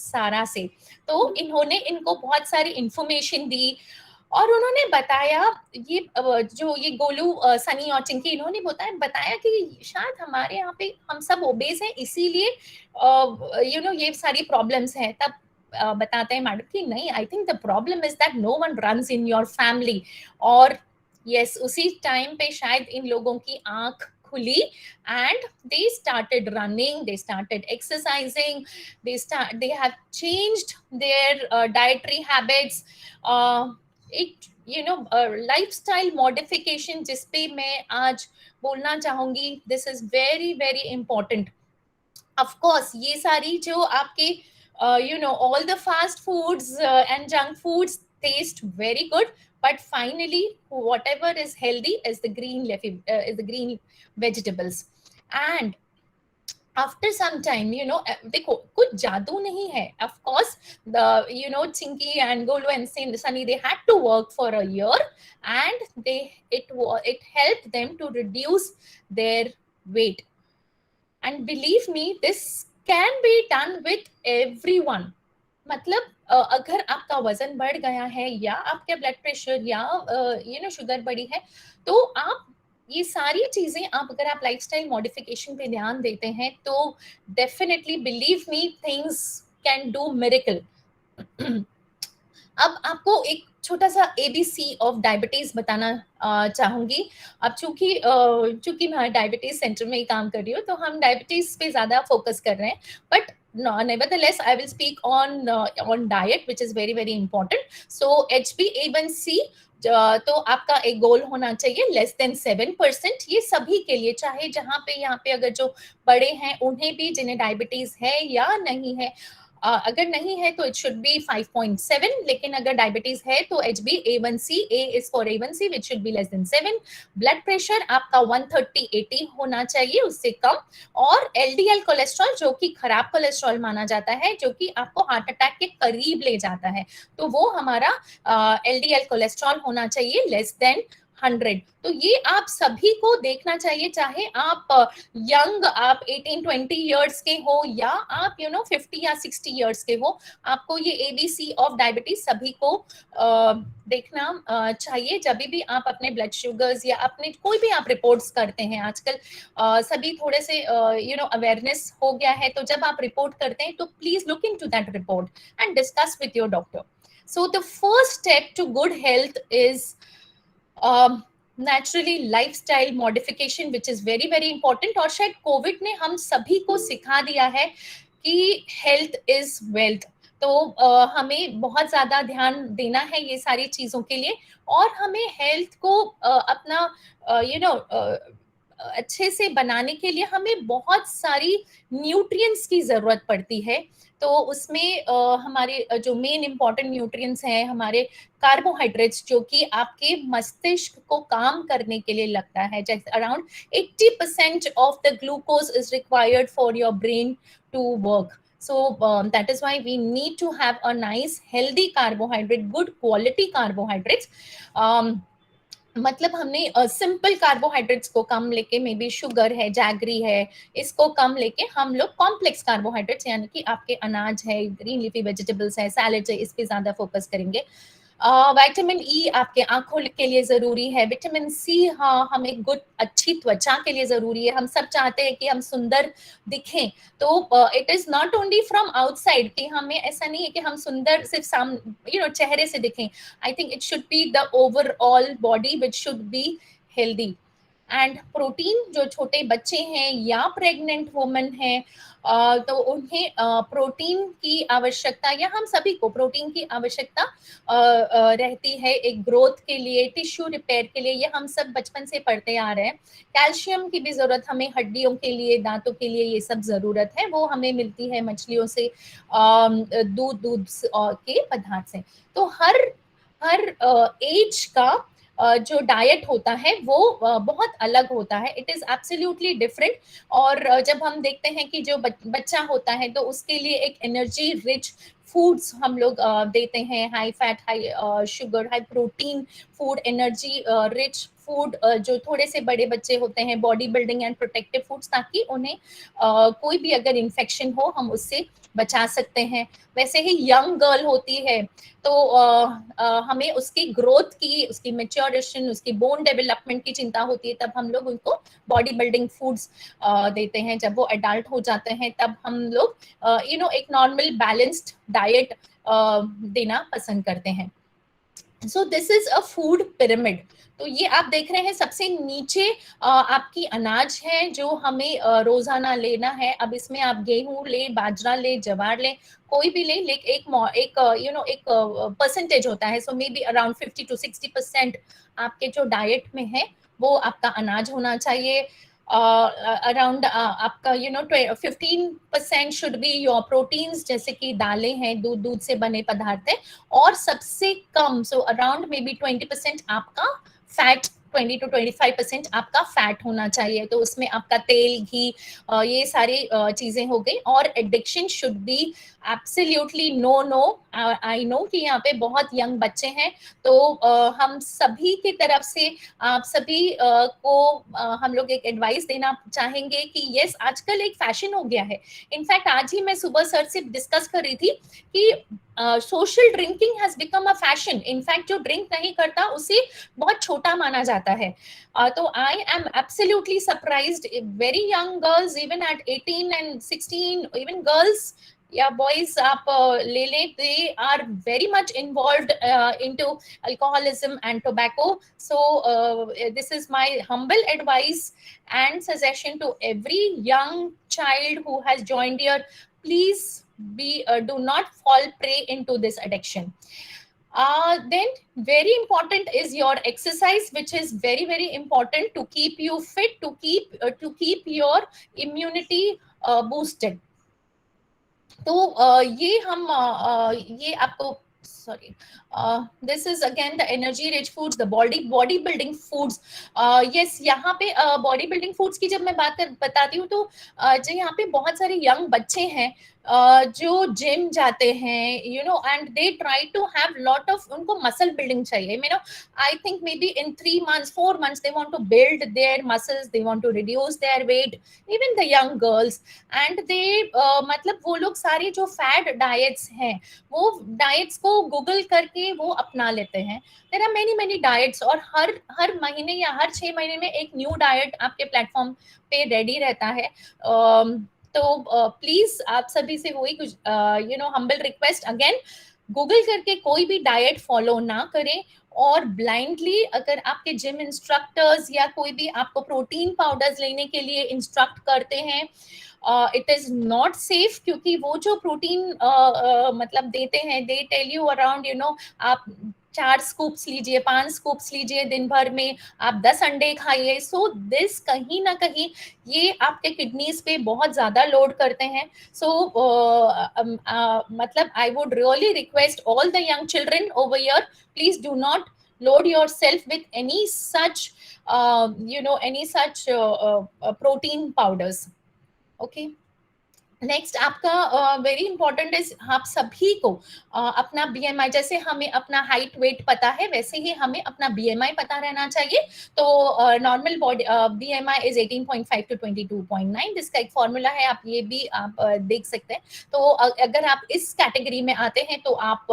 सारा से। तो इन्होंने इनको बहुत सारी इंफॉर्मेशन दी और उन्होंने बताया, ये जो ये गोलू, सनी और चिंकी, इन्होंने बताया कि शायद हमारे यहाँ पे हम सब ओबेस हैं, इसीलिए ये सारी प्रॉब्लम्स हैं। तब बताते हैं मैडम कि नहीं, I think the problem is that no one runs in your family. और यस, उसी टाइम पे शायद इन लोगों की आंख खुली and they started running, they started exercising, they have changed their dietary habits. एक लाइफस्टाइल मॉडिफिकेशन जिस पे मैं आज बोलना चाहूंगी, this is very very important. Of course ये सारी जो आपके all the fast foods and junk foods taste very good, but finally whatever is healthy is the green vegetables. And after some time देखो, कुछ जादू नहीं है। Of course the Chinki and Golu and Sunny, they had to work for a year and it helped them to reduce their weight. And believe me, this can be done with everyone. मतलब अगर आपका वजन बढ़ गया है या आपका ब्लड प्रेशर या शुगर बढ़ी है, तो आप ये सारी चीजें अगर आप लाइफस्टाइल मॉडिफिकेशन पे ध्यान देते हैं, तो definitely believe me, things can do miracle. अब आपको एक छोटा सा एबीसी ऑफ डायबिटीज बताना चाहूंगी। अब चूंकि मैं डायबिटीज सेंटर में ही काम कर रही हूँ, तो हम डायबिटीज पे ज्यादा फोकस कर रहे हैं, but nevertheless I will speak on diet, which is very very important. So HbA1c, तो आपका एक गोल होना चाहिए लेस देन 7%। ये सभी के लिए, चाहे जहाँ पे अगर जो बड़े हैं उन्हें भी, जिन्हें डायबिटीज है या नहीं है, अगर नहीं है तो इट शुड बी 5.7, लेकिन अगर डायबिटीज है तो HbA1c, A is for A1c, which should be less than 7। Blood pressure आपका 130/80 होना चाहिए, उससे कम। और LDL कोलेस्ट्रॉल, जो कि खराब कोलेस्ट्रॉल माना जाता है, जो कि आपको हार्ट अटैक के करीब ले जाता है, तो वो हमारा LDL कोलेस्ट्रॉल होना चाहिए लेस देन 100। तो ये आप सभी को देखना चाहिए, चाहे आप यंग, आप 18-20 इयर्स के हो, या आप 50 या 60 इयर्स के हो, आपको ये एबीसी ऑफ डायबिटीज सभी को देखना चाहिए। जब भी आप अपने ब्लड शुगर्स या अपने कोई भी आप रिपोर्ट्स करते हैं, आजकल सभी थोड़े से अवेयरनेस हो गया है, तो जब आप रिपोर्ट करते हैं तो please look into that report and discuss with your doctor. So the first step to good health is naturally lifestyle modification, which is very very important. और शायद कोविड ने हम सभी को सिखा दिया है कि हेल्थ इज वेल्थ। तो हमें बहुत ज्यादा ध्यान देना है ये सारी चीजों के लिए, और हमें हेल्थ को अपना अच्छे से बनाने के लिए हमें बहुत सारी न्यूट्रिएंट्स की जरूरत पड़ती है। तो उसमें हमारे जो मेन इंपॉर्टेंट न्यूट्रिएंट्स हैं, हमारे कार्बोहाइड्रेट्स, जो कि आपके मस्तिष्क को काम करने के लिए लगता है। जैसे around 80% of the glucose is required for your brain to work. So that is why we need to have a nice healthy carbohydrate, good quality carbohydrates. मतलब हमने सिंपल कार्बोहाइड्रेट्स को कम लेके, मे बी शुगर है, jaggery है, इसको कम लेके हम लोग कॉम्प्लेक्स कार्बोहाइड्रेट्स, यानी कि आपके अनाज है, ग्रीन लीफी वेजिटेबल्स है, सैलेड्स है, इस पे ज्यादा फोकस करेंगे। विटामिन ई आपके आंखों के लिए जरूरी है। विटामिन सी, हाँ, हमें गुड अच्छी त्वचा के लिए जरूरी है। हम सब चाहते हैं कि हम सुंदर दिखें, तो it is not only from outside, कि हमें ऐसा नहीं है कि हम सुंदर सिर्फ चेहरे से दिखें। I think it should be the overall body which should be healthy. And protein, जो छोटे बच्चे हैं या प्रेग्नेंट वुमेन हैं, तो उन्हें प्रोटीन की आवश्यकता, या हम सभी को प्रोटीन की आवश्यकता रहती है एक ग्रोथ के लिए, टिश्यू रिपेयर के लिए। ये हम सब बचपन से पढ़ते आ रहे हैं। कैल्शियम की भी जरूरत हमें हड्डियों के लिए, दांतों के लिए, ये सब जरूरत है, वो हमें मिलती है मछलियों से, दूध के पदार्थ से। तो हर एज का जो डाइट होता है वो बहुत अलग होता है। It is absolutely different. और जब हम देखते हैं कि जो बच्चा होता है, तो उसके लिए एक एनर्जी रिच फूड्स हम लोग देते हैं, high fat, high sugar, high protein food, energy rich food, जो थोड़े से बड़े बच्चे होते हैं, body building and protective foods, ताकि उन्हें कोई भी अगर इन्फेक्शन हो हम उससे बचा सकते हैं। वैसे ही यंग गर्ल होती है तो हमें उसकी ग्रोथ की, उसकी मेच्योरेशन, उसकी बोन डेवलपमेंट की चिंता होती है, तब हम लोग उनको बॉडी बिल्डिंग फूड्स देते हैं। जब वो अडल्ट हो जाते हैं तब हम लोग एक नॉर्मल बैलेंस्ड डाइट देना पसंद करते हैं। सो this is a food pyramid. तो ये आप देख रहे हैं सबसे नीचे आपकी अनाज है जो हमें रोजाना लेना है। अब इसमें आप गेहूं ले, बाजरा ले, ज्वार ले, कोई भी ले, लेकिन एक परसेंटेज होता है। सो मे बी अराउंड 50 to 60% आपके जो डाइट में है वो आपका अनाज होना चाहिए। अराउंड आपका 15% शुड बी योर प्रोटीन्स, जैसे कि दालें हैं, दूध से बने पदार्थ है, और सबसे कम सो अराउंड मे बी 20% आपका फैट, 20 to 25% आपका फैट होना चाहिए। तो उसमें आपका तेल, घी, ये सारी चीजें हो गई। और addiction should be absolutely no. I know कि यहाँ पे बहुत यंग बच्चे हैं, तो हम सभी की तरफ से आप सभी को हम लोग एक एडवाइस देना चाहेंगे कि यस, आजकल एक फैशन हो गया है। इनफैक्ट आज ही मैं सुबह सर से डिस्कस कर रही थी कि social drinking has become a fashion. In fact जो ड्रिंक नहीं करता उसे बहुत छोटा माना जाता है। तो I am absolutely surprised, very young girls even at 18 and 16, even girls या बॉयज आप ले लें, they are very much involved into alcoholism and tobacco. So this is my humble advice and suggestion to every young child who has joined here. Please do not fall prey into this addiction. Then very important is your exercise, which is very very important to keep you fit, to keep your immunity boosted. तो ये आपको, sorry, this is again the energy rich foods, the body building foods. yes, यहाँ पे body building foods की जब मैं बताती हूँ तो जो यहाँ पे बहुत सारे यंग बच्चे हैं जो जिम जाते हैं, and they try to have lot of, उनको मसल बिल्डिंग चाहिए। I think maybe in 3 months, 4 months, they want to build their muscles, they want to reduce their weight, even the young girls. And they मतलब वो लोग सारी जो fat diets हैं वो diets को गूगल करके वो अपना लेते हैं। देयर आर मेनी डाइट्स, और हर महीने या हर 6 महीने में एक न्यू डाइट आपके प्लेटफॉर्म पे रेडी रहता है। तो प्लीज आप सभी से वही कुछ हम्बल रिक्वेस्ट, अगेन गूगल करके कोई भी डाइट फॉलो ना करें। और ब्लाइंडली अगर आपके जिम इंस्ट्रक्टर्स या कोई भी आपको प्रोटीन पाउडर्स लेने के लिए इंस्ट्रक्ट करते हैं, इट इज नॉट सेफ, क्योंकि वो जो प्रोटीन मतलब देते हैं, दे टेल यू अराउंड आप 4 स्कूप्स लीजिए, 5 स्कूप्स लीजिए दिन भर में, आप 10 अंडे खाइए। सो दिस कहीं ना कहीं ये आपके किडनीज पे बहुत ज्यादा लोड करते हैं। सो मतलब आई would really request all the young children over here, please do not load yourself with any such protein powders. Okay. Next आपका वेरी इंपॉर्टेंट इज, आप सभी को अपना BMI, जैसे हमें अपना हाइट वेट पता है वैसे ही हमें अपना BMI पता रहना चाहिए। तो normal body BMI is 18.5 to 22.9, जिसका एक फॉर्मूला है, आप ये भी आप देख सकते हैं। तो अगर आप इस कैटेगरी में आते हैं तो आप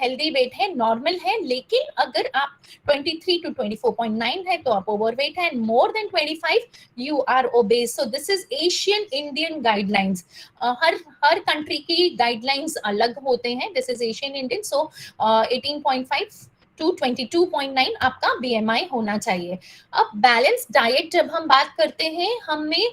हेल्दी वेट है, नॉर्मल है। लेकिन अगर आप 23 to 24.9 है तो आप ओवरवेट है, more than 25 you are obese. So this is Asian Indian guidelines. हर कंट्री की गाइडलाइंस अलग होते हैं। This is Asian Indian. So 18.5 to 22.9 आपका BMI होना चाहिए। अब बैलेंस डाइट जब हम बात करते हैं, हमें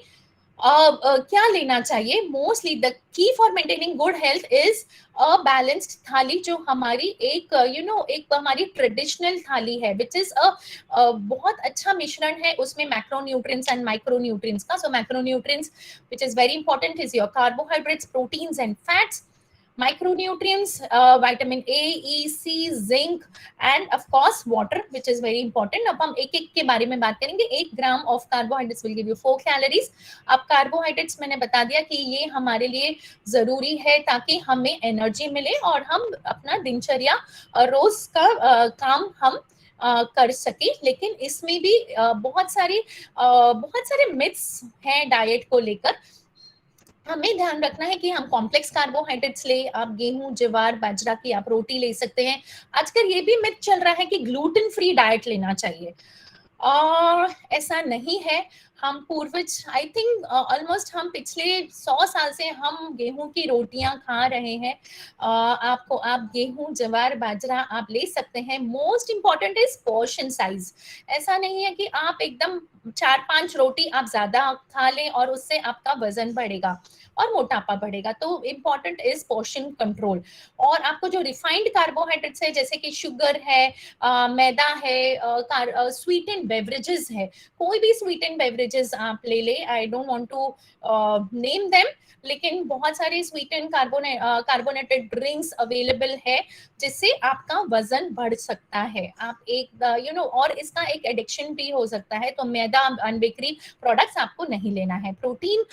क्या लेना चाहिए? Mostly the key for maintaining good health is a balanced थाली, जो हमारी एक एक हमारी ट्रेडिशनल थाली है, विच इज बहुत अच्छा मिश्रण है उसमें मैक्रोन्यूट्रिएंट्स एंड माइक्रोन्यूट्रिएंट्स का। So macronutrients which is very important is your carbohydrates, proteins and fats. Micronutrients, vitamin A, E, C, zinc, and of course water, which is very important. अब हम एक एक के बारे में बात करेंगे। 1 gram of carbohydrates will give you 4 calories. अब कार्बोहाइड्रेट्स मैंने बता दिया कि ये हमारे लिए जरूरी है ताकि हमें एनर्जी मिले और हम अपना दिनचर्या रोज का काम हम कर सके। लेकिन इसमें भी बहुत सारे मिथ्स हैं डाइट को लेकर। हमें ध्यान रखना है कि हम कॉम्प्लेक्स कार्बोहाइड्रेट्स ले, आप गेहूं, ज्वार, बाजरा की आप रोटी ले सकते हैं। आजकल ये भी मिथ चल रहा है कि ग्लूटेन फ्री डाइट लेना चाहिए, और ऐसा नहीं है। हम पूर्वज, आई थिंक ऑलमोस्ट हम पिछले 100 साल से हम गेहूं की रोटियां खा रहे हैं। आपको, आप गेहूं, ज्वार, बाजरा आप ले सकते हैं। Most important is portion size. ऐसा नहीं है कि आप एकदम 4-5 रोटी आप ज्यादा खा लें और उससे आपका वजन बढ़ेगा और मोटापा बढ़ेगा। तो इम्पॉर्टेंट इज पोर्शन कंट्रोल। और आपको जो रिफाइंड कार्बोहाइड्रेट्स है, जैसे कि शुगर है, मैदा है, स्वीटेंड बेवरेजेस है, कोई भी स्वीटेंड बेवरेजेस आप ले ले, I don't want to name them, लेकिन बहुत सारे स्वीटेंड कार्बोनेटेड ड्रिंक्स अवेलेबल है जिससे आपका वजन बढ़ सकता है। आप एक और इसका एक एडिक्शन भी हो सकता है। तो मैदा एंड बेकरी प्रोडक्ट्स आपको नहीं लेना है। Protein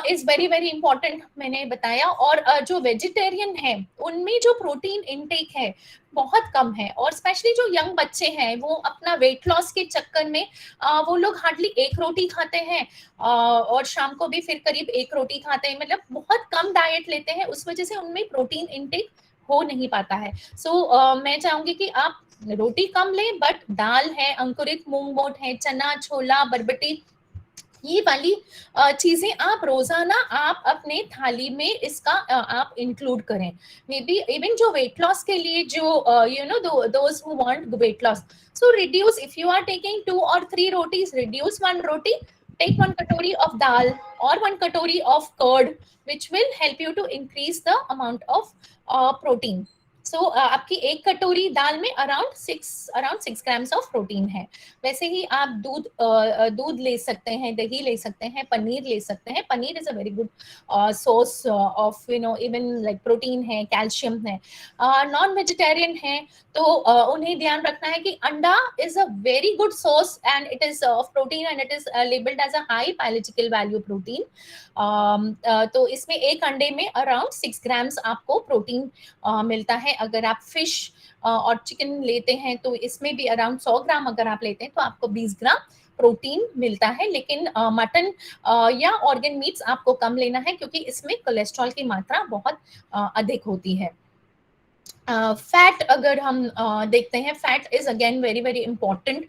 is very very important, मैंने बताया। और जो वेजिटेरियन है उनमें जो प्रोटीन इनटेक है बहुत कम है, और स्पेशली जो यंग बच्चे हैं वो अपना वेट लॉस के चक्कर में वो लोग हार्डली एक रोटी खाते हैं, और शाम को भी फिर करीब एक रोटी खाते हैं, मतलब बहुत कम डाइट लेते हैं। उस वजह से उनमें प्रोटीन इनटेक हो नहीं पाता है। मैं चाहूंगी कि आप रोटी कम लें, बट दाल है, अंकुरित मूंग मोट है, चना, छोला, बरबटी, ये वाली चीजें आप रोजाना आप अपने थाली में इसका आप इंक्लूड करें। मे बी इवन जो वेट लॉस के लिए, जो those who want weight loss, so reduce, if you are taking 2 or 3 rotis, reduce 1 roti, take 1 katori of dal or 1 katori of curd, which will help you to increase the amount of protein. आपकी एक कटोरी दाल में around 6 grams of protein है। वैसे ही आप दूध ले सकते हैं, दही ले सकते हैं, पनीर ले सकते हैं। Paneer is a very good source of even like protein है, कैल्शियम है। नॉन वेजिटेरियन है तो उन्हें ध्यान रखना है कि अंडा is a very good source and it is of protein, and it is labelled as a high biological value protein. तो इसमें एक अंडे में अराउंड 6 ग्राम्स आपको प्रोटीन मिलता है। अगर आप फिश और चिकन लेते हैं तो इसमें भी अराउंड 100 ग्राम अगर आप लेते हैं तो आपको 20 ग्राम प्रोटीन मिलता है। लेकिन मटन या ऑर्गन मीट्स आपको कम लेना है, क्योंकि इसमें कोलेस्ट्रॉल की मात्रा बहुत अधिक होती है। फैट अगर हम देखते हैं, fat is again very very important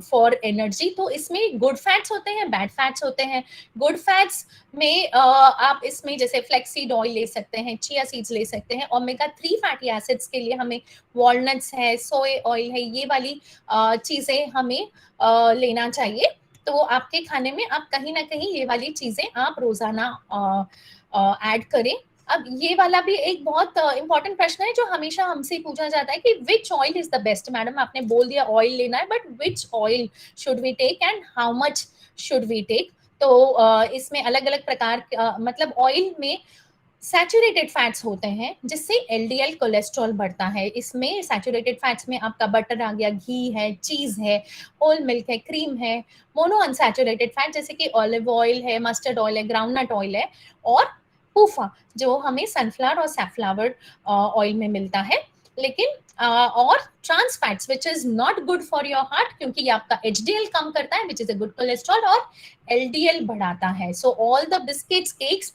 for energy. तो इसमें गुड फैट्स होते हैं, बैड फैट्स होते हैं। गुड फैट्स में आप इसमें जैसे फ्लेक्सीड ऑयल ले सकते हैं, चिया सीड्स ले सकते हैं। ओमेगा 3 फैटी एसिड्स के लिए हमें वॉलनट्स है, सोया ऑयल है, ये वाली चीजें हमें लेना चाहिए। तो आपके खाने में आप कहीं ना कहीं ये वाली चीजें आप रोजाना ऐड करें। अब ये वाला भी एक बहुत इंपॉर्टेंट प्रश्न है जो हमेशा हमसे पूछा जाता है कि which oil is the best. Madam आपने बोल दिया ऑयल लेना है, but which oil should we take and how much should we take. तो इसमें अलग अलग प्रकार मतलब ऑयल में सैचुरेटेड फैट्स होते हैं जिससे एलडीएल कोलेस्ट्रॉल बढ़ता है। इसमें सैचुरेटेड फैट्स में आपका बटर आ गया, घी है, चीज है, होल मिल्क है, क्रीम है। मोनो अनसैचुरेटेड फैट जैसे कि ऑलिव ऑयल है, मस्टर्ड ऑयल है, ग्राउंडनट ऑयल है, और पूफा जो हमें सनफ्लावर और सैफ्लावर ऑयल में मिलता है। लेकिन और trans fats which is not good for your heart, क्योंकि ये आपका एचडीएल कम करता है, which is a good cholesterol, और एलडीएल बढ़ाता है। So all the biscuits, cakes,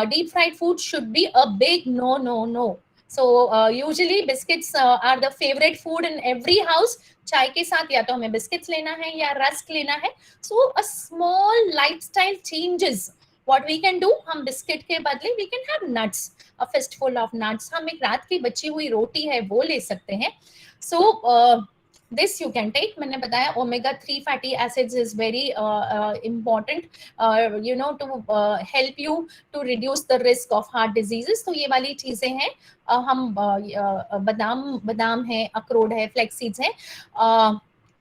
deep fried food should be a big no no no. So usually biscuits are the favorite food in every house. चाय के साथ या तो हमें biscuits लेना है या रस्क लेना है। So a small lifestyle changes what we can do, हम बिस्किट के बदले we can have nuts, a fistful of nuts। हम एक रात की बची हुई रोटी है वो ले सकते हैं। so this you can take। मैंने बताया omega 3 fatty acids is very important to help you to reduce the risk of heart diseases। तो ये वाली चीजें हैं। हम बादाम है, अखरोट है, फ्लैक्स सीड्स है,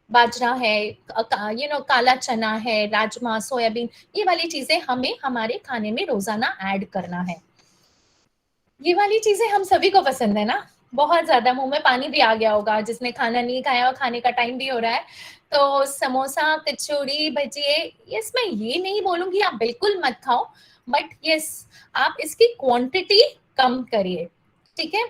बाजरा है, काला चना है, राजमा, सोयाबीन, ये वाली चीजें हमें हमारे खाने में रोजाना ऐड करना है। ये वाली चीजें हम सभी को पसंद है ना, बहुत ज्यादा। मुंह में पानी भी आ गया होगा जिसने खाना नहीं खाया और खाने का टाइम भी हो रहा है। तो समोसा, कचौड़ी, भजिए, यस मैं ये नहीं बोलूंगी आप बिल्कुल मत खाओ, बट यस आप इसकी क्वांटिटी कम करिए, ठीक है।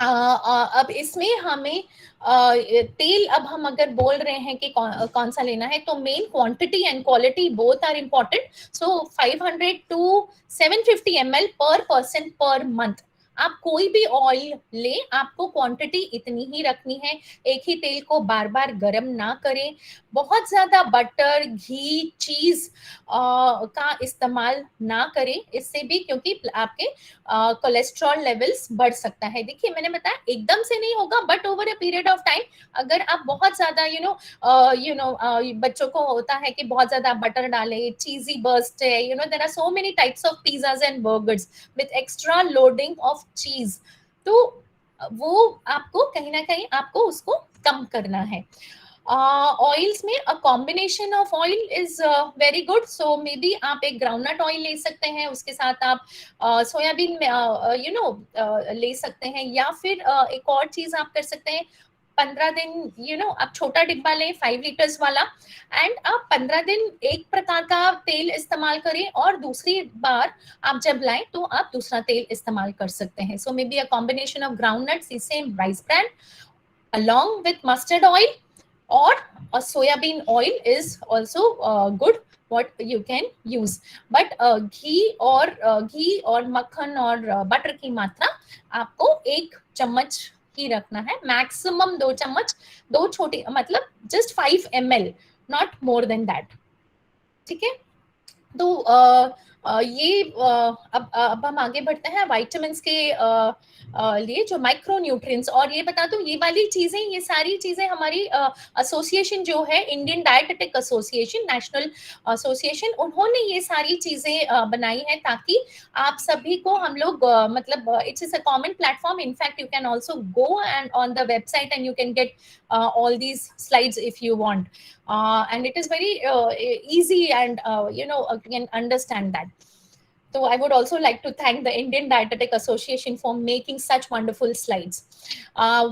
अब इसमें हमें तेल, अब हम अगर बोल रहे हैं कि कौन सा लेना है, तो main quantity and quality both are important. So 500 to 750 ml per person per month. आप कोई भी ऑयल ले, आपको क्वांटिटी इतनी ही रखनी है। एक ही तेल को बार बार गर्म ना करें। बहुत ज्यादा बटर, घी, चीज का इस्तेमाल ना करें, इससे भी क्योंकि आपके कोलेस्ट्रॉल लेवल्स बढ़ सकता है। देखिए मैंने बताया एकदम से नहीं होगा, but over a period of time अगर आप बहुत ज्यादा बच्चों को होता है कि बहुत ज्यादा बटर डाले, चीजी बर्स्ट है, there are so many types of pizzas and burgers with extra loading of cheese. तो वो आपको कहीं ना कहीं आपको उसको कम करना है। ऑयल्स में अ combination of oil is very good. So may be आप एक ग्राउंडनट ऑयल ले सकते हैं, उसके साथ आप सोयाबीन ले सकते हैं, या फिर एक और चीज आप कर सकते हैं। 15 दिन आप छोटा डिब्बा लें 5 लीटर्स वाला, एंड आप 15 दिन एक प्रकार का तेल इस्तेमाल करें, और दूसरी बार आप जब लाएं तो आप दूसरा तेल इस्तेमाल कर सकते हैं। So maybe a combination of groundnut, same rice bran along with mustard oil, or a soybean oil is also good what you can use। but घी और मक्खन और बटर की मात्रा आपको 1 चम्मच ही रखना है, मैक्सिमम 2 चम्मच, दो छोटी, मतलब just 5 ml, not more than that. ठीक है। तो ये अब हम आगे बढ़ते हैं वाइटामिन्स के लिए, जो माइक्रो न्यूट्रिएंट्स। और ये बता दूं, ये वाली चीजें, ये सारी चीजें हमारी एसोसिएशन जो है, इंडियन डायटेटिक एसोसिएशन, नेशनल एसोसिएशन, उन्होंने ये सारी चीजें बनाई है ताकि आप सभी को हम लोग मतलब it's is a common platform. In fact you can also go and on the website and you can get all these slides if you want, and it is very easy, and you can understand that. So I would also like to thank the Indian Dietetic Association for making such wonderful slides.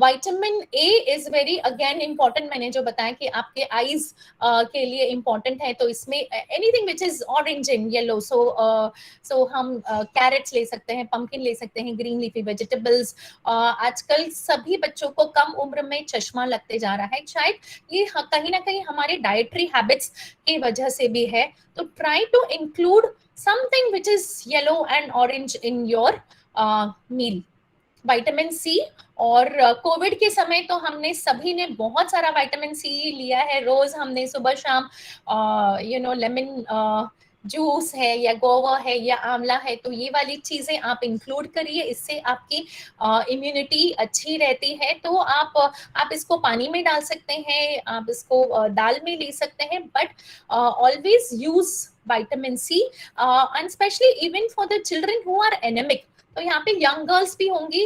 Vitamin A is very again important. मैंने जो बताया कि आपके eyes के लिए important है, तो इसमें anything which is orange and yellow, so हम carrots ले सकते हैं, pumpkin ले सकते हैं, green leafy vegetables। आजकल सभी बच्चों को कम उम्र में चश्मा लगते जा रहा है, शायद ये कहीं ना कहीं हमारे डाइटरी हैबिट्स की वजह से भी है। तो try to include something which is yellow and orange in your meal। Vitamin C, और कोविड के समय तो हमने सभी ने बहुत सारा विटामिन सी लिया है, रोज हमने सुबह शाम लेमन जूस है, या गोवा है, या आंवला है, तो ये वाली चीजें आप इंक्लूड करिए, इससे आपकी इम्यूनिटी अच्छी रहती है। तो आप इसको पानी में डाल सकते हैं, आप इसको दाल में ले सकते हैं, but always use vitamin C, and especially even for the children who are anemic। तो यहाँ पे यंग गर्ल्स भी होंगी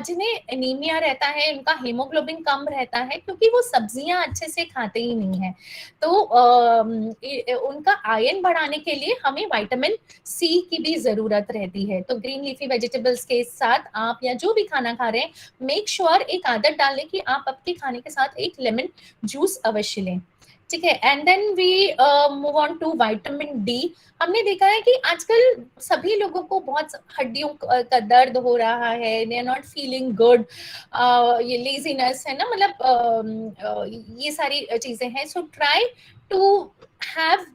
जिन्हें एनीमिया रहता है, उनका हीमोग्लोबिन कम रहता है, क्योंकि वो सब्जियां अच्छे से खाते ही नहीं है। तो उनका आयरन बढ़ाने के लिए हमें विटामिन सी की भी जरूरत रहती है। तो ग्रीन लीफी वेजिटेबल्स के साथ आप या जो भी खाना खा रहे हैं, मेक श्योर एक आदत डालें कि आप आपके खाने के साथ एक लेमन जूस अवश्य लें। ठीक है। And then we move on to vitamin D. हमने देखा है कि आजकल सभी लोगों को बहुत हड्डियों का दर्द हो रहा है, they are not feeling good, ये लेजीनेस है ना, मतलब ये सारी चीजें हैं। सो ट्राई टू हैव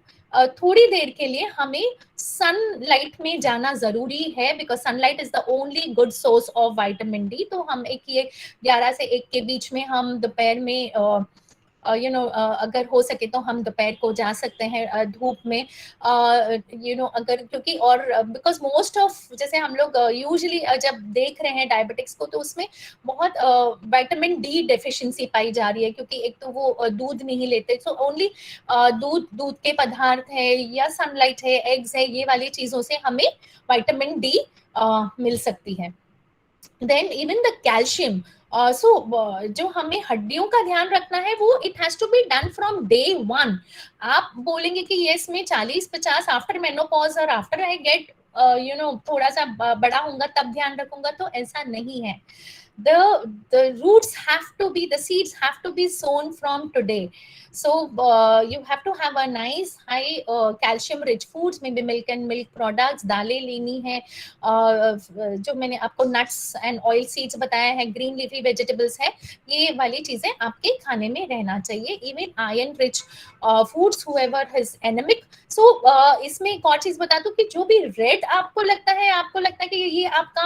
थोड़ी देर के लिए हमें सनलाइट में जाना जरूरी है, because sunlight is the only good source of vitamin D. तो हम ये 11 से 1 के बीच में हम दोपहर में अगर हो सके तो हम दोपहर को जा सकते हैं धूप में, अगर, क्योंकि और बिकॉज मोस्ट ऑफ, जैसे हम लोग यूजुअली जब देख रहे हैं डायबिटिक्स को, तो उसमें बहुत विटामिन डी डेफिशिएंसी पाई जा रही है, क्योंकि एक तो वो दूध नहीं लेते, सो ओनली दूध के पदार्थ है, या सनलाइट है, एग्स है, ये वाली चीजों से हमें विटामिन डी मिल सकती है। देन इवन द कैल्शियम, जो हमें हड्डियों का ध्यान रखना है, वो it has to be done from day 1। आप बोलेंगे कि ये इसमें 40-50 आफ्टर मेनोपॉज और आफ्टर आई गेट थोड़ा सा बड़ा होऊंगा तब ध्यान रखूंगा, तो ऐसा नहीं है। the roots have to be, the seeds have to be sown from today. So you have to have a nice high calcium rich foods, maybe milk and milk products, दालें लेनी है, जो मैंने आपको nuts and oil seeds बताया है, green leafy vegetables है, ये वाली चीजें आपके खाने में रहना चाहिए. even iron rich foods whoever is anemic. so इसमें एक और चीज बता दूं कि जो भी रेड आपको लगता है कि ये आपका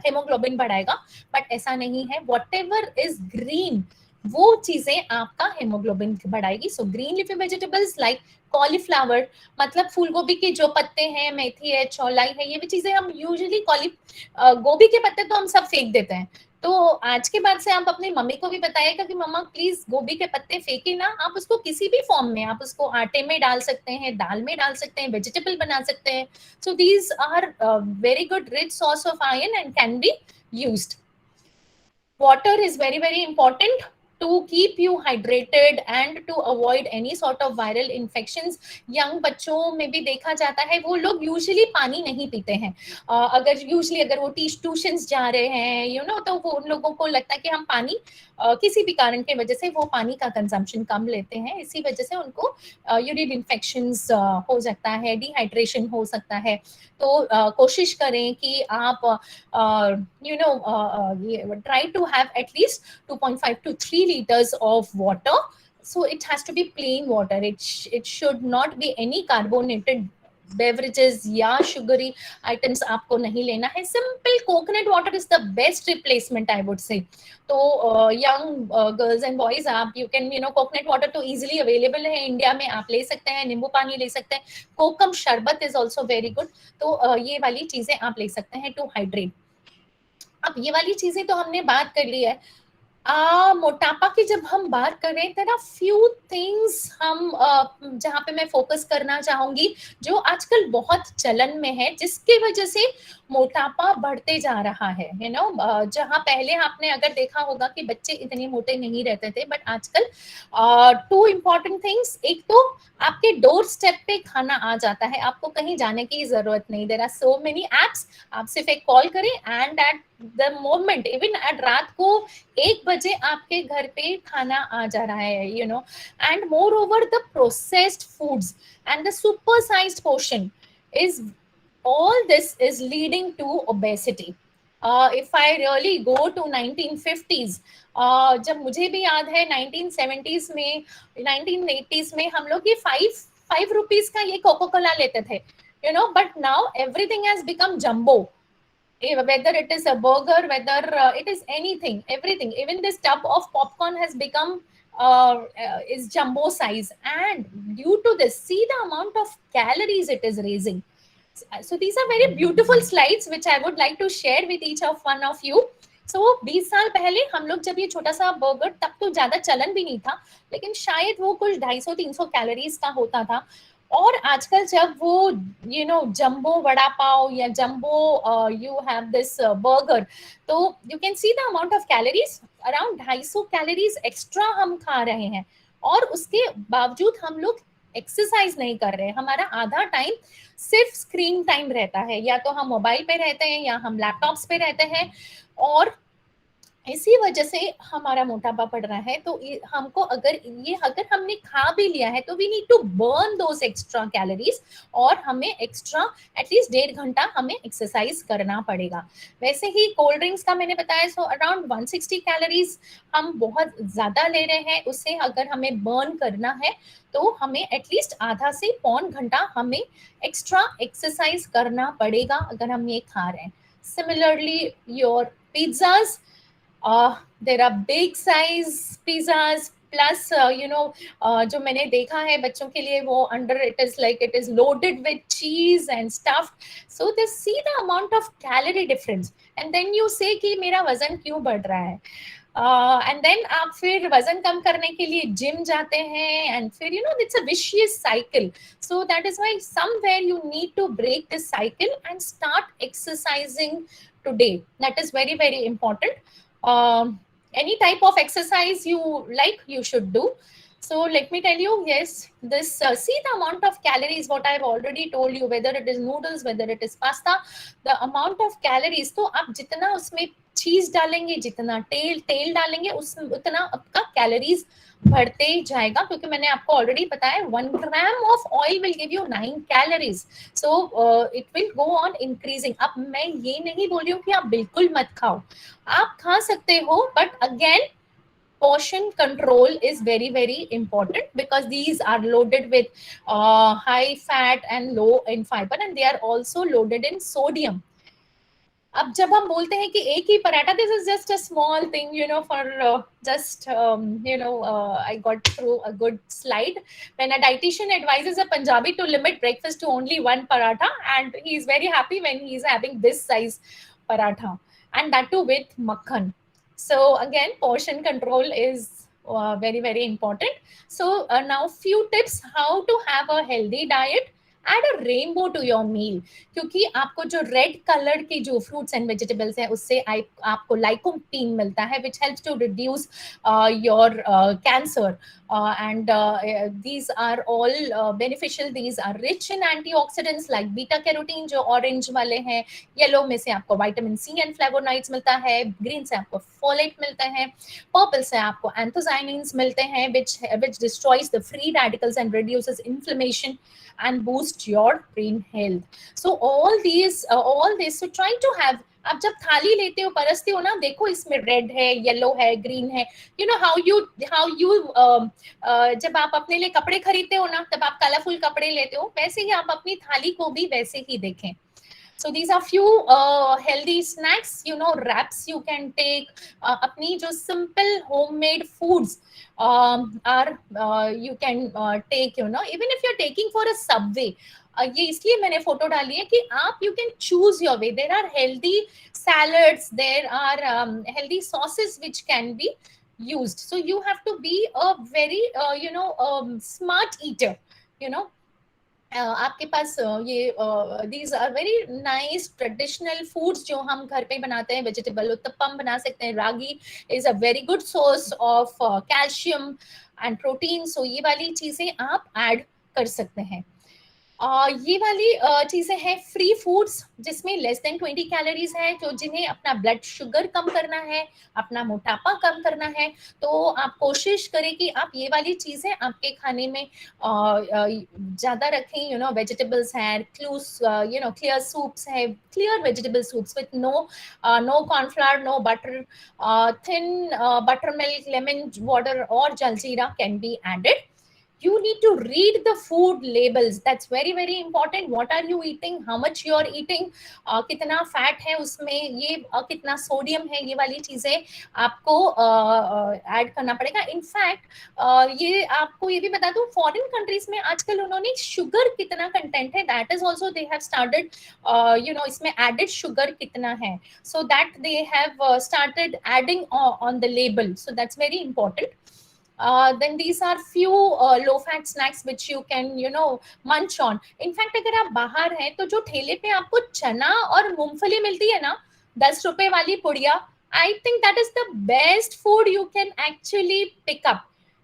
हेमोग्लोबिन बढ़ाएगा, बट ऐसा नहीं है. वॉट एवर इज ग्रीन, वो चीजें आपका हेमोग्लोबिन बढ़ाएगी. So green leafy vegetables like cauliflower, मतलब फूल गोभी के जो पत्ते हैं, मेथी है, चौलाई है, ये भी चीजें हम यूजुअली गोभी के पत्ते तो हम सब फेंक देते हैं. तो आज के बाद से आप अपनी मम्मी को भी बताइएगा कि मम्मा प्लीज गोभी के पत्ते फेंके ना. आप उसको किसी भी फॉर्म में, आप उसको आटे में डाल सकते हैं, दाल में डाल सकते हैं, वेजिटेबल बना सकते हैं. So these are very good rich source of iron and can be used. Water is very very important to keep you hydrated and to avoid any sort of viral infections. young बच्चों में भी देखा जाता है वो लोग usually पानी नहीं पीते हैं. अगर वो ट्यूशंस जा रहे हैं तो वो उन लोगों को लगता है कि हम पानी किसी भी कारण की वजह से वो पानी का कंजम्पशन कम लेते हैं, इसी वजह से उनको यूरिन इन्फेक्शंस हो सकता है, डिहाइड्रेशन हो सकता है. तो कोशिश करें कि आप try to have at least 2.5 to 3 liters of water. So it has to be plain water. It should not be any carbonated beverages या sugary items आपको नहीं लेना है. Simple coconut water is the best replacement, I would say. तो young girls and boys, आप you can coconut water तो easily available है India में, आप ले सकते हैं. नींबू पानी ले सकते हैं. कोकम शरबत is also very good. तो ये वाली चीजें आप ले सकते हैं to hydrate. अब ये वाली चीजें तो हमने बात कर ली है. मोटापा की जब हम बात करें, देयर आर फ्यू थिंग्स हम जहां पे मैं फोकस करना चाहूंगी जो आजकल बहुत चलन में है, जिसकी वजह से मोटापा बढ़ते जा रहा है. जहां पहले आपने अगर देखा होगा कि बच्चे इतने मोटे नहीं रहते थे, बट आजकल टू इम्पोर्टेंट थिंग्स. एक तो आपके डोर स्टेप पे खाना आ जाता है, आपको कहीं जाने की जरूरत नहीं. There are so many apps. आप सिर्फ एक कॉल करें and at the moment, even at रात को 1 बजे आपके घर पे खाना आ जा रहा है. And more over the processed foods and the supersized portion is, all this is leading to obesity. If I really go to 1950s, जब मुझे भी याद है 1970s में, 1980s में हम लोग ये 5 रुपीज का ये कोको कोला लेते थे, but now everything has become jumbo. Whether it is a burger, whether it is anything, everything, even this tub of popcorn has become is jumbo size. And due to this, see the amount of calories it is raising. So these are very beautiful slides which I would like to share with each of one of you. So 20 साल पहले हम लोग जब ये छोटा सा burger, तब तो ज्यादा चलन भी नहीं था, लेकिन शायद वो कुछ 250-300 कैलोरीज का होता था. और आजकल जब वो जंबो वड़ा पाव या jumbo you have this burger, तो you can see the amount of calories, around 250 calories extra हम खा रहे हैं. और उसके बावजूद हम लोग एक्सरसाइज नहीं कर रहे हैं. हमारा आधा टाइम सिर्फ स्क्रीन टाइम रहता है, या तो हम मोबाइल पे रहते हैं या हम लैपटॉप्स पे रहते हैं, और इसी वजह से हमारा मोटापा बढ़ रहा है. तो हमको अगर हमने खा भी लिया है, तो we need to burn those extra calories, और हमें एक्स्ट्रा एटलीस्ट 1.5 घंटा हमें एक्सरसाइज करना पड़ेगा. वैसे ही कोल्ड ड्रिंक्स का मैंने बताया, सो अराउंड 160 कैलोरीज हम बहुत ज्यादा ले रहे हैं. उससे अगर हमें बर्न करना है तो हमें एटलीस्ट आधा से पौन घंटा हमें एक्स्ट्रा एक्सरसाइज करना पड़ेगा अगर हम ये खा रहे हैं. Similarly your pizzas, there are big size pizzas plus जो मैंने देखा है बच्चों के लिए, वो under it is loaded with cheese and stuffed. So they see the amount of calorie difference and then you say कि मेरा वजन क्यों बढ़ रहा है. And then आप फिर वजन कम करने के लिए जिम जाते हैं, and फिर it's a vicious cycle. So that is why somewhere you need to break this cycle and start exercising today. That is very very important. Any type of exercise you like, you should do. So let me tell you, yes, this see the amount of calories. What I've already told you, whether it is noodles, whether it is pasta, the amount of calories. तो आप जितना उसमें चीज डालेंगे, जितना तेल डालेंगे, उस उतना आपका कैलोरीज बढ़ते जाएगा, क्योंकि मैंने आपको ऑलरेडी बताया 1 gram of oil will give you 9 calories. So it will go on increasing. अब मैं ये नहीं बोल रही हूँ कि आप बिल्कुल मत खाओ, आप खा सकते हो, but again portion control is very very important, because these are loaded with high fat and low in fiber, and they are also loaded in sodium. अब जब हम बोलते हैं कि एक ही paratha, this is just a small thing, you know, for just you know, I got through a good slide when a dietitian advises a Punjabi to limit breakfast to only one paratha, and he is very happy when he is having this size paratha, and that too with makhan. So again, portion control is very very important. So now few tips how to have a healthy diet. Add a rainbow to your meal, क्योंकि आपको जो red colour के जो fruits and vegetables हैं, उससे आपको lycopene मिलता है, which helps to reduce your cancer, and these are all beneficial. These are rich in antioxidants like beta carotene जो ऑरेंज वाले हैं, येलो में से आपको विटामिन सी एंड फ्लेवोनॉइड्स मिलता है, ग्रीन से आपको फोलेट मिलता है, पर्पल से आपको एंथोसाइनिन्स मिलते हैं, which destroys the free radicals and reduces inflammation and boost your brain health. So all this, so try to have. आप जब थाली लेते हो, परसते हो ना, देखो इसमें रेड है, येलो है, ग्रीन है. यू नो हाउ यू जब आप अपने लिए कपड़े खरीदते हो ना, तब आप कलरफुल कपड़े लेते हो, वैसे ही आप अपनी थाली को भी वैसे ही देखें. So these are few healthy snacks, you know, wraps you can take. अपनी जो simple homemade foods are you can take, you know, even if you're taking for a Subway. ये इसलिए मैंने फोटो डाली है कि आप you can choose your way. There are healthy salads, there are healthy sauces which can be used. So you have to be a very you know, smart eater, you know. आपके पास ये these are very nice traditional foods जो हम घर पे बनाते हैं. Vegetable uttapam बना सकते हैं. Ragi is a very good source of calcium and protein. सो ये वाली चीजें आप ऐड कर सकते हैं. ये वाली चीजें हैं फ्री फूड्स, जिसमें लेस देन 20 कैलोरीज है, जो जिन्हें अपना ब्लड शुगर कम करना है, अपना मोटापा कम करना है. तो आप कोशिश करें कि आप ये वाली चीजें आपके खाने में ज्यादा रखें. यू नो, वेजिटेबल्स हैं, यू नो, क्लियर सूप्स है, clear vegetable soups with no cornflour, no butter, thin buttermilk, lemon water और jaljeera can be added. You need to read the food labels. That's very very important. What are you eating, how much you are eating, कितना fat है उसमें, ये कितना sodium है, ये वाली चीजें आपको ऐड करना पड़ेगा. इनफैक्ट ये आपको ये भी बता दूं, फॉरेन कंट्रीज में आजकल उन्होंने शुगर कितना कंटेंट है, that is also they have started, you know, इसमें एडेड शुगर कितना है, so that they have started adding on the label. So that's very important. Then these are few low fat snacks which you can, you know, munch on. In fact, अगर आप बाहर हैं तो जो ठेले पे आपको चना और मूंगफली मिलती है ना, 10 रुपए वाली पुड़िया, I think that is the best food you can actually pick up.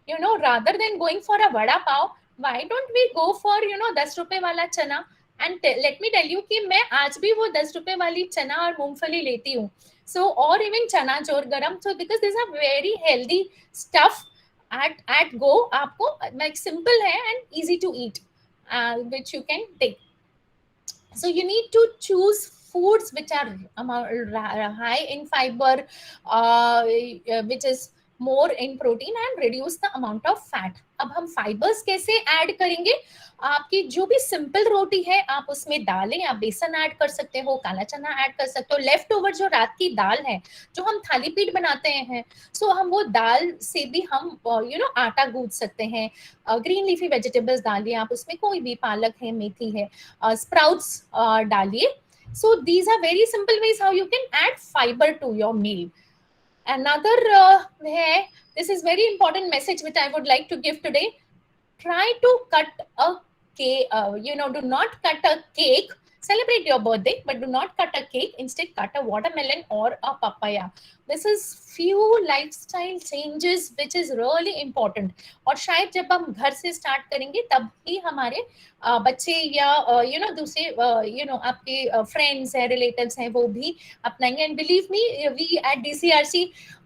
You know, rather than going for a vada pav, why don't we go for, you know, 10 रुपए वाला चना. And let me tell you कि मैं आज भी वो 10 रुपए वाली चना और मूंगफली लेती हूँ. So, or even चना चोर गरम. So because these are very healthy stuff at go, आपको like simple है and easy to eat, which you can take. So you need to choose foods which are high in fiber, which is more in protein, and reduce the amount of fat. अब हम fibres कैसे add करेंगे. आपकी जो भी simple रोटी है आप उसमें डालें, आप बेसन ऐड कर सकते हो, काला चना ऐड कर सकते हो, लेफ्ट ओवर जो रात की दाल है जो हम थाली पीठ बनाते हैं, सो हम वो दाल से भी हम यू नो आटा गूंथ सकते हैं. ग्रीन लीफी वेजिटेबल्स डालिए आप उसमें, कोई भी, पालक है, मेथी है, स्प्राउट्स डालिए. So these are very simple ways how you can add fiber to your meal. Another this is very important message which I would like to give today. Try to cut a cake, you know, do not cut a cake. Celebrate your birthday, but do not cut a cake. Instead, cut a watermelon or a papaya. This is few lifestyle changes which is really important. और शायद जब हम घर से start करेंगे तब ही हमारे बच्चे या दूसरे आपके फ्रेंड्स हैं, रिलेटिव्स हैं, वो भी अपनाएंगे। And believe me, we at DCRC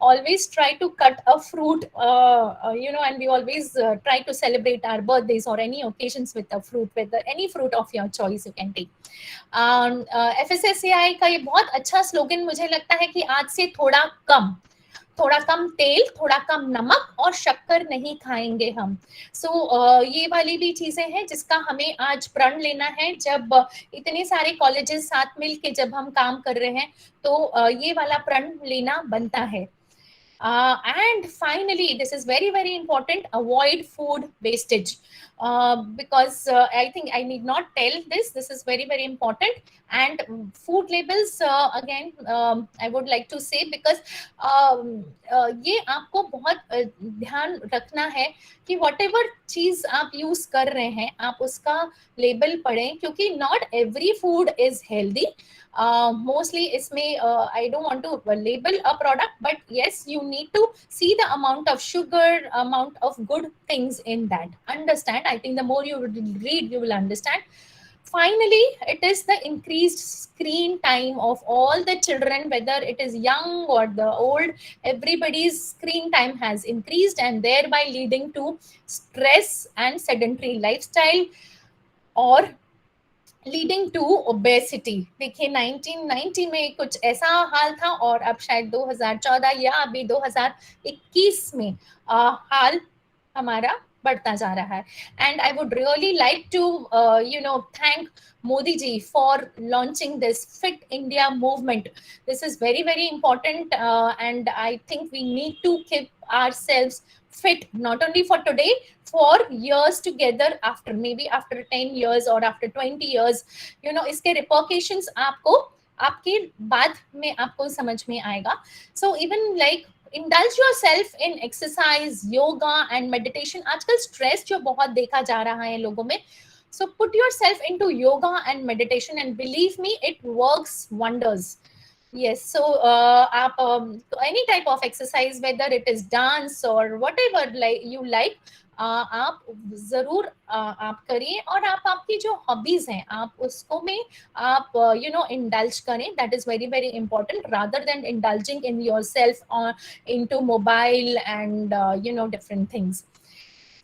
always try to cut a fruit, and we always try to celebrate our birthdays or any occasions with a fruit, with any fruit of your choice you can take. FSSAI का ये बहुत अच्छा slogan मुझे लगता है कि आज से थोड़ा कम तेल, थोड़ा कम नमक और शक्कर नहीं खाएंगे हम। ये वाली भी चीजें हैं जिसका हमें आज प्रण लेना है। जब इतने सारे कॉलेजेस साथ मिलके जब हम काम कर रहे हैं तो ये वाला प्रण लेना बनता है। And finally, this is very, very important, avoid food wastage. Because I think I need not tell this, this is very, very important. And food labels, again, I would like to say, because ये आपको बहुत ध्यान रखना है कि whatever चीज आप use कर रहे हैं आप उसका लेबल पढ़ें, क्योंकि not every food is healthy. Mostly इसमें I don't want to label a product, but yes, you need to see the amount of sugar, amount of good things in that. Understand? I think the more you read, you will understand. Finally, it is the increased screen time of all the children, whether it is young or the old. Everybody's screen time has increased and thereby leading to stress and sedentary lifestyle, or leading to obesity. देखिए 1990 में कुछ ऐसा हाल था और अब शायद 2014 या अभी 2021 में हाल हमारा बढ़ता जा रहा है। And I would really like to thank Modi ji for launching this Fit India movement. This is very, very important, and I think we need to keep ourselves fit, not only for today, for years together, after maybe after 10 years or after 20 years. इसके repercussions आपके बाद में आपको समझ में आएगा. So even like indulge yourself in exercise, yoga and meditation. आजकल stress जो बहुत देखा जा रहा है लोगों में, so put yourself into yoga and meditation and believe me, it works wonders. Yes, so आप any type of exercise, whether it is dance or whatever you like, आप जरूर आप करिए। और आपकी जो हॉबीज हैं आप उसको में आप इंडल्ज करें। That is very, very important, rather than indulging in yourself into mobile and different things.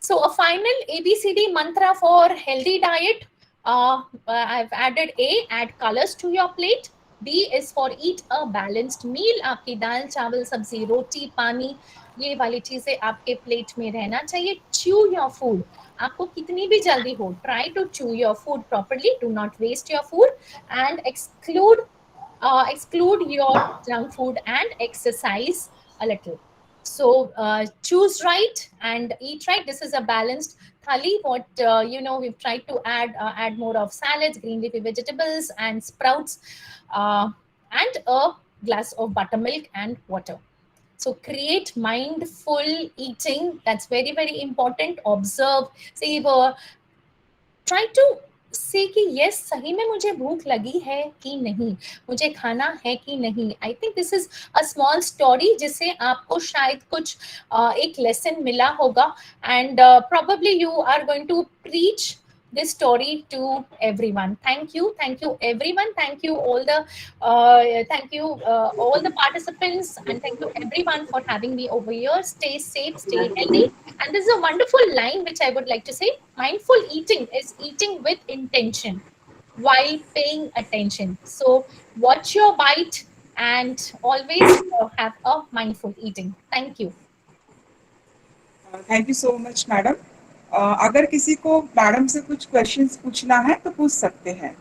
So a final ABCD mantra for healthy diet. I've added A, add colors to your plate. B is for eat a balanced meal. आपकी दाल, चावल, सब्जी, रोटी, पानी, ये वाली चीजें आपके plate में रहना चाहिए. Chew your food. आपको कितनी भी जल्दी हो, try to chew your food properly. Do not waste your food and exclude your junk food and exercise a little. So choose right and eat right. This is a balanced thali. What we've tried to add more of salads, green leafy vegetables and sprouts, and a glass of buttermilk and water. So create mindful eating. That's very, very important. Observe, savor, try to से कि yes सही में मुझे भूख लगी है कि नहीं, मुझे खाना है कि नहीं. I think this is a small story जिससे आपको शायद कुछ एक लेसन मिला होगा. And probably you are going to preach this story to everyone. Thank you everyone. Thank you all the participants, and thank you everyone for having me over here. Stay safe, stay healthy. And this is a wonderful line which I would like to say: mindful eating is eating with intention while paying attention. So watch your bite and always have a mindful eating. Thank you. Thank you so much madam. अगर किसी को madam से कुछ questions पूछना है तो पूछ सकते हैं.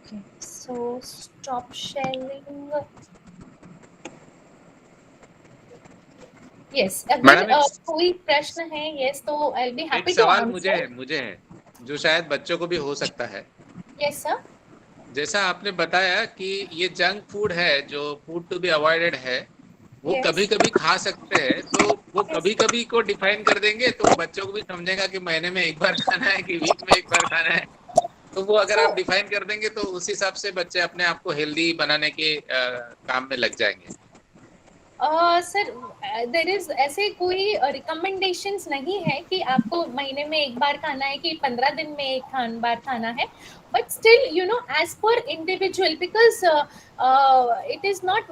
Okay, so stop sharing. Yes, अगर कोई प्रश्न है yes तो I'll be happy to सवाल answer. मुझे है जो शायद बच्चों को भी हो सकता है. Yes sir. जैसा आपने बताया कि ये जंक फूड है जो फूड टू बी अवॉइडेड है, वो Yes. कभी कभी खा सकते हैं, तो वो Yes. कभी कभी को डिफाइन कर देंगे तो बच्चों को भी समझेगा कि महीने में एक बार खाना है कि वीक में एक बार खाना है। तो वो अगर आप So, डिफाइन कर देंगे तो उस हिसाब से बच्चे अपने आप को हेल्दी बनाने के काम में लग जाएंगे। सर देर इज ऐसे कोई रिकमेंडेशंस नहीं है कि आपको महीने में एक बार खाना है कि 15 दिन में एक बार खाना है, but still you know as per individual, because it is not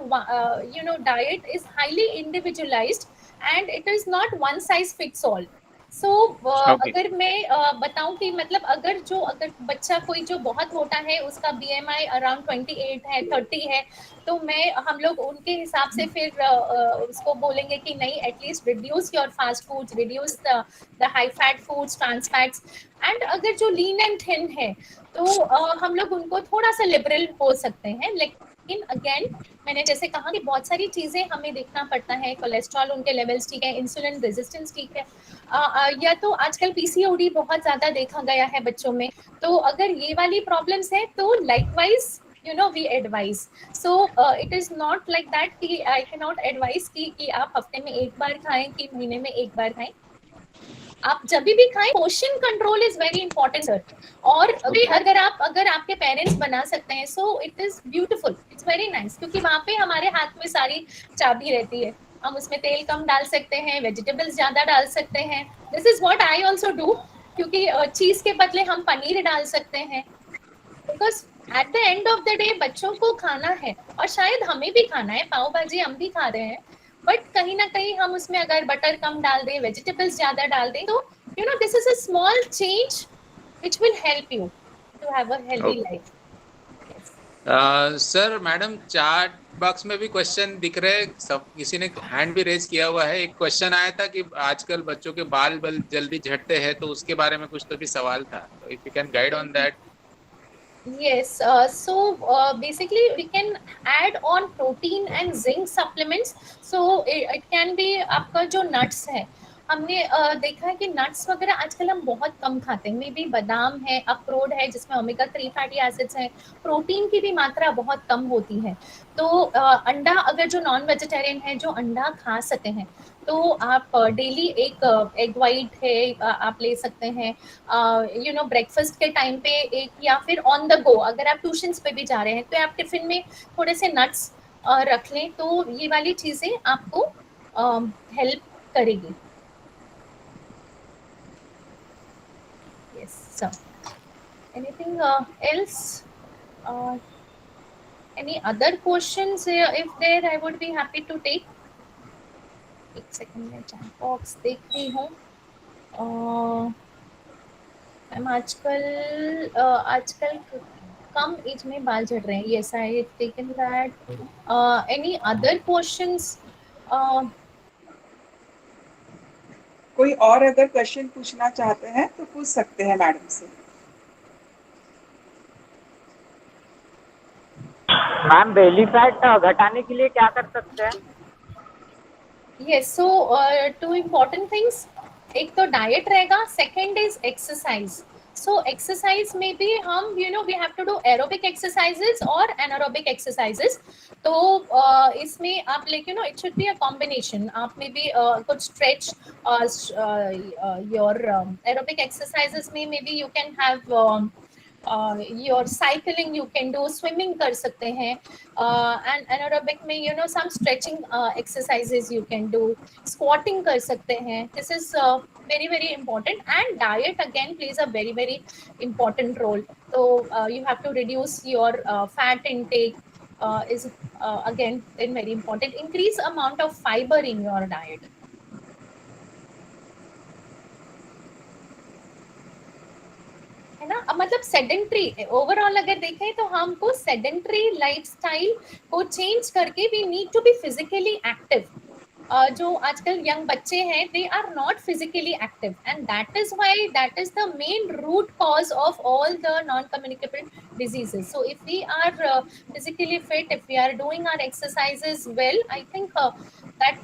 you know diet is highly individualised and it is not one size fits all. So okay. अगर मैं बताऊं कि मतलब अगर बच्चा कोई जो बहुत मोटा है, उसका बीएमआई अराउंड 28 है, 30 है, तो मैं हम लोग उनके हिसाब से फिर उसको बोलेंगे कि नहीं, at least reduce your fast foods, reduce the high fat foods, trans fats. And अगर जो लीन एंड थिन है तो हम लोग उनको थोड़ा सा लिबरल हो सकते हैं, लेकिन अगेन मैंने जैसे कहा कि बहुत सारी चीजें हमें देखना पड़ता है, कोलेस्ट्रॉल उनके लेवल्स ठीक है, इंसुलिन रेजिस्टेंस ठीक है, या तो आजकल पीसीओडी बहुत ज्यादा देखा गया है बच्चों में, तो अगर ये वाली प्रॉब्लम्स है तो likewise you know we advise. So it is not like that कि I cannot advise कि आप हफ्ते में एक बार खाएं कि महीने में एक बार खाएं। आप जब भी खाएं, portion control is very important sir. और अभी Okay. अगर आपके पेरेंट्स बना सकते हैं, so it is beautiful, it's very nice, क्योंकि वहां पे हमारे हाथ में सारी चाबी रहती है। हम उसमें तेल कम डाल सकते हैं, वेजिटेबल्स ज्यादा डाल सकते हैं। This is what I also do, क्योंकि चीज के बदले हम पनीर डाल सकते हैं, because at the end of the day बच्चों को खाना है, और शायद हमें भी खाना है, पाव भाजी हम भी खा रहे हैं, बट कहीं ना कहीं हम उसमें अगर बटर कम डाल दें, वेजिटेबल्स ज्यादा डाल दें, तो you know this is a small change which will help you to have a healthy Okay. life. Yes. Sir madam, chat box में भी क्वेश्चन दिख रहे हैं, सब किसी ने हैंड भी रेज किया हुआ है। एक क्वेश्चन आया था कि आजकल बच्चों के बाल जल्दी झड़ते हैं, तो उसके बारे में कुछ तो भी सवाल था, तो if you can guide on that. Yes, so basically we can add on protein and zinc supplements. So it can be आपका जो nuts है, हमने देखा है कि nuts वगैरह आजकल हम बहुत कम खाते हैं, मे बी बादाम है, अखरोट है जिसमें ओमेगा 3 फैटी एसिड्स हैं, प्रोटीन की भी मात्रा बहुत कम होती है। तो अंडा, अगर जो नॉन वेजिटेरियन है जो अंडा खा सकते हैं, तो आप डेली एक एग वाइट है आप ले सकते हैं, यू नो ब्रेकफास्ट के टाइम पे एक, या फिर ऑन द गो अगर आप ट्यूशंस पे भी जा रहे हैं तो आप टिफिन में थोड़े से नट्स रख लें, तो ये वाली चीजें आपको हेल्प करेगी। Yes sir, anything else, any other questions if there, I would be happy to take. एक सेकंड में चैट बॉक्स देख रही हूँ। मैम आजकल कम एज में बाल झड़ रहे हैं, yes I have taken that. Any other questions? कोई और अगर क्वेश्चन पूछना चाहते हैं तो पूछ सकते हैं मैडम से। मैम बेली फैट घटाने के लिए क्या कर सकते हैं? Yes, so two important things, एक तो डाइट रहेगा, second is exercise. So exercise में भी हम you know we have to do aerobic exercises और एनारोबिक एक्सरसाइजेस। तो इसमें आप like you know it should be a combination, आप में भी कुछ स्ट्रेच योर एरोबिक एक्सरसाइजेस में maybe you can have your cycling, you can do swimming कर सकते हैं, and anaerobic में you know some stretching exercises you can do, squatting कर सकते हैं। this is very very important, and diet again plays a very very important role. So you have to reduce your fat intake, is again very important, increase amount of fiber in your diet. है ना, मतलब sedentary overall अगर देखें तो हमको sedentary lifestyle को change करके we need to be physically active. जो आजकल यंग बच्चे हैं they are not physically active, and that is why that is the main root cause of all the non communicable diseases. So if we are physically fit, if we are doing our exercises well, I think that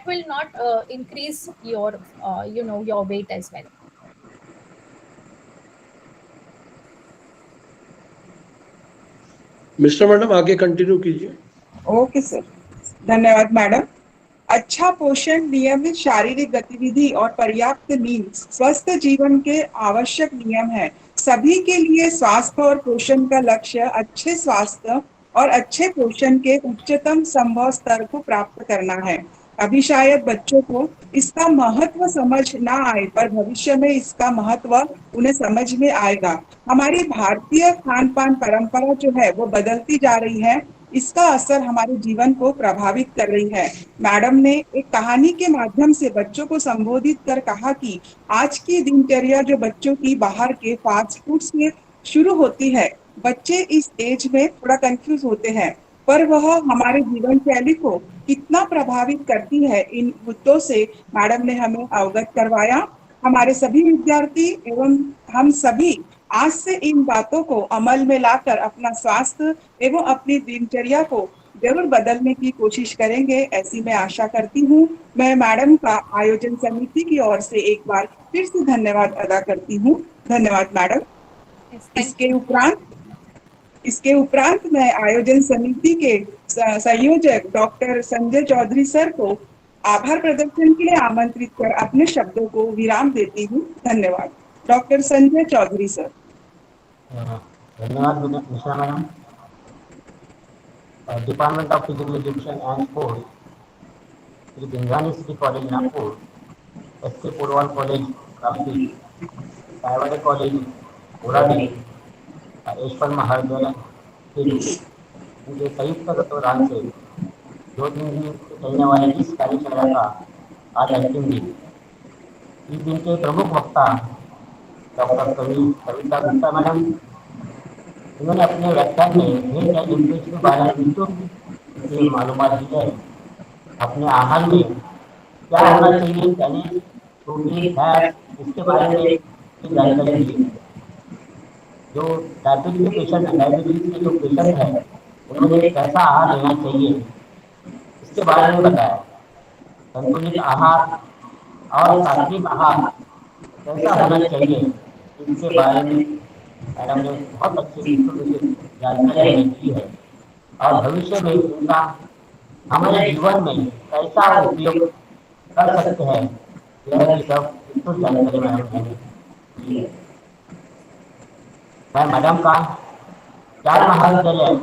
will not increase your you know your weight as well. Mister madam आगे continue कीजिए। Okay sir. धन्यवाद madam. अच्छा पोषण, नियमित शारीरिक गतिविधि और पर्याप्त नींद स्वस्थ जीवन के आवश्यक नियम है। सभी के लिए स्वास्थ्य और पोषण का लक्ष्य अच्छे स्वास्थ्य और अच्छे पोषण के उच्चतम संभव स्तर को प्राप्त करना है। अभी शायद बच्चों को इसका महत्व समझ ना आए, पर भविष्य में इसका महत्व उन्हें समझ में आएगा। हमारी भारतीय खान पान परंपरा जो है वो बदलती जा रही है, इसका असर हमारे जीवन को प्रभावित कर रही है। मैडम ने एक कहानी के माध्यम से बच्चों को संबोधित कर कहा कि आज की दिनचर्या जो बच्चों की बाहर के फास्ट फूड से शुरू होती है, बच्चे इस एज में थोड़ा कंफ्यूज होते हैं, पर वह हमारे जीवन शैली को कितना प्रभावित करती है, इन मुद्दों से मैडम ने हमें अवगत करवाया। हमारे सभी विद्यार्थी एवं हम सभी आज से इन बातों को अमल में लाकर अपना स्वास्थ्य एवं अपनी दिनचर्या को जरूर बदलने की कोशिश करेंगे, ऐसी मैं आशा करती हूँ। मैं मैडम का आयोजन समिति की ओर से एक बार फिर से धन्यवाद अदा करती हूँ। धन्यवाद मैडम। इसके उपरांत मैं आयोजन समिति के संयोजक डॉक्टर संजय चौधरी सर को आभार प्रदर्शन के लिए आमंत्रित कर अपने शब्दों को विराम देती हूँ। धन्यवाद। Doctor Sanjay Chaudhary sir. धन्यवाद Mishra madam. Department of physical education and sports, Shri Bhingani city college Nagpur, SK. Porwal college Kapi, Saywade college Boradi, Ishwar Mahavidyalaya city, उनके संयुक्त तत्वाधान से 2 दिन से चलने वाले इस कार्यशाला का आज अंतिम दिन। इस दिन के प्रमुख वक्ता डॉक्टर कविता गुप्ता मैडम, उन्होंने अपने व्याख्यान में हेल्थ एंड न्यूट्रिशन के बारे में विस्तृत मालूमात दी है। अपने आहार में क्या होना चाहिए, यानी प्रोटीन, फैट, इसके बारे में ये जानकारी दी है। जो डायबिटीज के जो पेशेंट है, उन्होंने कैसा आहार लेना चाहिए, इसके बारे में बताया। संतुलित आहार और सात्विक आहार कैसा होना चाहिए, इसके बारे में मैडम ने बहुत अच्छी जानकारी हमें दी है और भविष्य में इनका हमारे जीवन में कैसा उपयोग कर सकते हैं, यह भी सब विस्तृत जानकारी मैडम ने दी है। मैं मैडम का 4 महाविद्यालय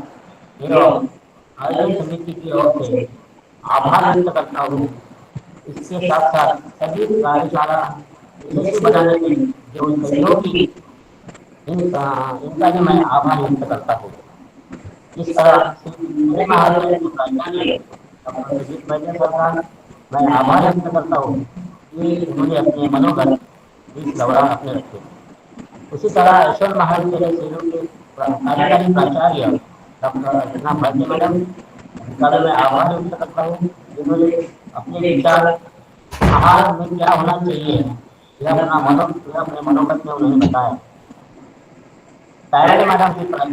एवं आयोजन समिति की ओर से आभार व्यक्त करता हूँ। इसके साथ साथ सभी कार्यशाला यशस्वी बनाने में जो सहयोगी इनका भी मैं आभार व्यक्त करता हूँ। इस तरह मेरे महाविद्यालय के प्राचार्य डॉक्टर सुजीत वैद्य सर का मैं आभार व्यक्त करता हूँ कि उन्होंने अपने मनोगत इस दौरान अपने रखे। उसी तरह ऐश्वर्य महाविद्यालय सेलू के कार्यकारी प्राचार्य डॉक्टर अर्चना भारती मैडम, उनका भी मैं आभार व्यक्त करता हूँ। जिन्होंने अपने विचार आहार में क्या होना चाहिए, यह अपने मनोगत में उन्होंने बताया। मैडम की मैडम,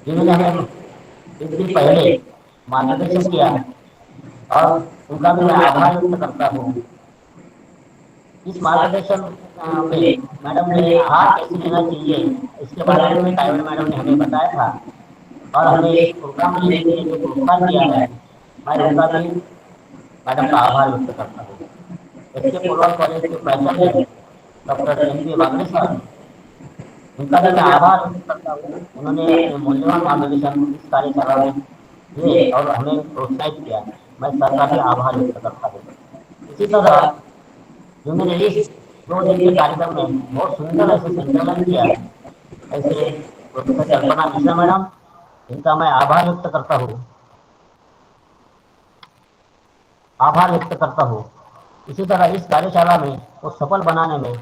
जिन्होंने हमें एक दिन पहले मार्गदर्शन किया और उनका भी मैं आभार व्यक्त करता हूँ। इस मार्गदर्शन में मैडम ने आहार कैसे लेना चाहिए, इसके बारे में टाइवर मैडम ने हमें बताया था और हमें इस प्रोग्राम लेने के लिए जो प्रोत्साहन दिया है, मैं उनका भी मैडम का आभार व्यक्त करता हूँ। एस.के. पोरवाल कॉलेज के प्राचार्य डॉक्टर एम.पी. वागले सर, उनका भी मैं आभार व्यक्त करता हूँ। उन्होंने अपने मूल्यवान मार्गदर्शन इस कार्यशाला में दिए और हमें प्रोत्साहित किया। मैं सर का भी आभार व्यक्त करता हूँ। इसी तरह जिन्होंने इस 2 दिन के कार्यक्रम में बहुत सुंदर ऐसे संचालन किया, ऐसे प्रोफेसर कल्पना मिश्रा मैडम, इनका मैं आभार व्यक्त करता हूँ। इसी तरह इस कार्यशाला में को सफल बनाने में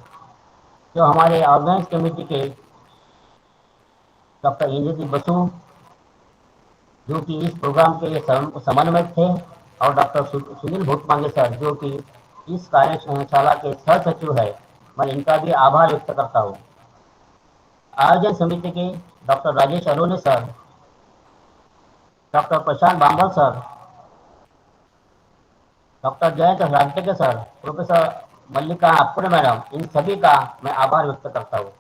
जो हमारे ऑर्गेनाइज कमेटी के डॉक्टर इंद्रजीत बसु, जो कि इस प्रोग्राम के लिए समन्वयक थे, और डॉक्टर सुनील भोटमांगे सर, जो कि इस कार्यशाला के सह सचिव है, मैं इनका भी आभार व्यक्त करता हूँ। आयोजन समिति के doctor Rajesh Arone sir, doctor Prashant Bambal sir, doctor Jayant Rajteke sir, professor Mallika Appure madam, इन सभी का मैं आभार व्यक्त करता हूँ।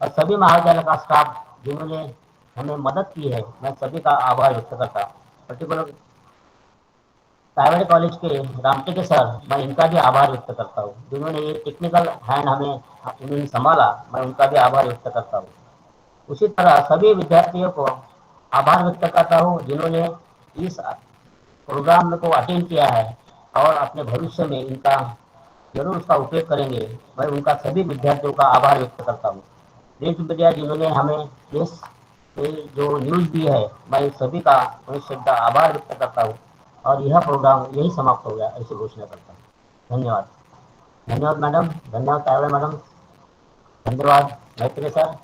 और सभी महाविद्यालय का स्टाफ जिन्होंने हमें मदद की है, मैं सभी का आभार व्यक्त करता। पर्टिकुलर प्राइवेट कॉलेज के रामटेके सर, मैं इनका भी आभार व्यक्त करता हूँ, जिन्होंने ये टेक्निकल हैंड हमें इन्होंने संभाला, मैं उनका भी आभार व्यक्त करता हूँ। उसी तरह सभी विद्यार्थियों को आभार व्यक्त करता हूँ जिन्होंने इस प्रोग्राम को अटेंड किया है और अपने भविष्य में इनका जरूर उसका उपयोग करेंगे। मैं उनका सभी विद्यार्थियों का आभार व्यक्त करता हूँ। प्रिंट मीडिया जिन्होंने हमें देश में जो न्यूज़ दी है, मैं सभी का उनका आभार व्यक्त करता हूँ और यह प्रोग्राम यही समाप्त हो गया, ऐसी घोषणा करता हूँ। धन्यवाद। धन्यवाद मैडम, धन्यवाद तायवाड़े मैडम, धन्यवाद मैत्री सर,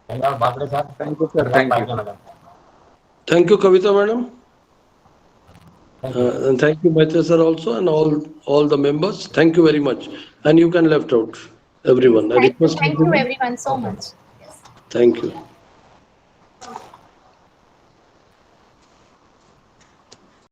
धन्यवाद Bagde sir, thank you sir, thank you madam. Thank you, Kavita madam. And thank you, Maitreya sir also, and all the members. Thank you very much. And you can left out everyone. I request Thank you everyone so much. Thank you.